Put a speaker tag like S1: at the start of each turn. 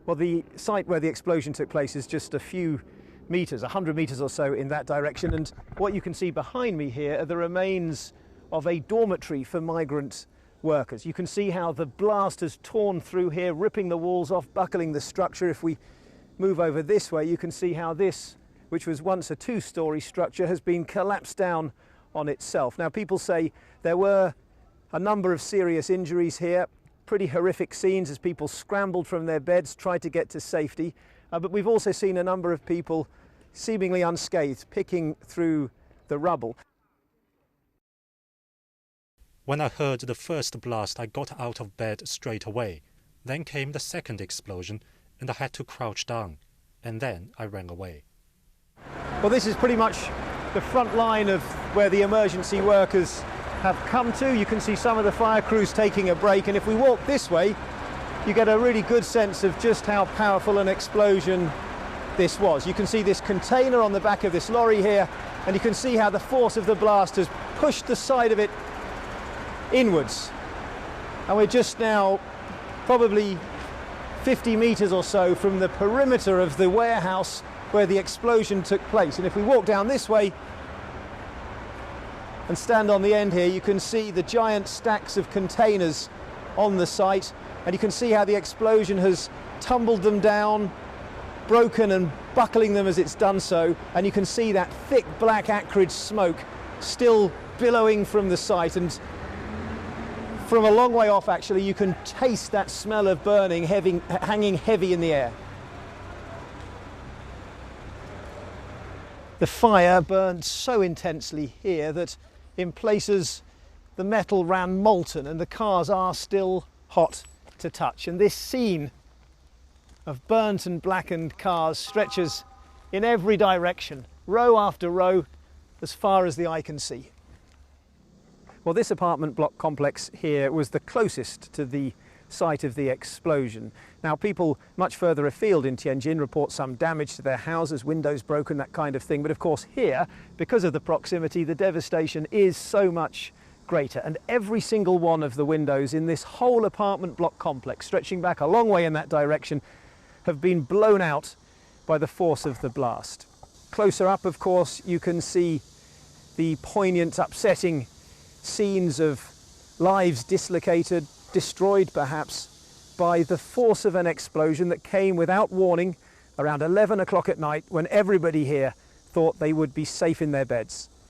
S1: Well, the site where the explosion took place is just a few meters, 100 meters or so in that direction, and what you can see behind me here are the remains of a dormitory for migrant workers. You can see how the blast has torn through here, ripping the walls off, buckling the structure. If we move over this way, you can see how this, which was once a two-story structure, has been collapsed down on itself. Now, people say there were a number of serious injuries here, pretty horrific scenes as people scrambled from their beds, tried to get to safety, but we've also seen a number of people seemingly unscathed, picking through the rubble.
S2: When I heard the first blast, I got out of bed straight away. Then came the second explosion, and I had to crouch down, and then I ran away.
S1: Well, this is pretty much the front line of where the emergency workers have come to. You can see some of the fire crews taking a break, and if we walk this way, you get a really good sense of just how powerful an explosion this was. You can see this container on the back of this lorry here, and you can see how the force of the blast has pushed the side of it inwards. And we're just now probably 50 meters or so from the perimeter of the warehouse where the explosion took place. And if we walk down this way and stand on the end here, you can see the giant stacks of containers on the site, and you can see how the explosion has tumbled them down, broken and buckling them as it's done so, and you can see that thick black acrid smoke still billowing from the site, and from a long way off actually you can taste that smell of burning hanging heavy in the air. The fire burned so intensely here that in places the metal ran molten, and the cars are still hot to touch. And this scene of burnt and blackened cars stretches in every direction, row after row, as far as the eye can see. Well, this apartment block complex here was the closest to the site of the explosion. Now, people much further afield in Tianjin report some damage to their houses, windows broken, that kind of thing. But of course here, because of the proximity, the devastation is so much greater. And every single one of the windows in this whole apartment block complex, stretching back a long way in that direction, have been blown out by the force of the blast. Closer up, of course, you can see the poignant, upsetting scenes of lives dislocated, destroyed perhaps by the force of an explosion that came without warning around 11 o'clock at night, when everybody here thought they would be safe in their beds.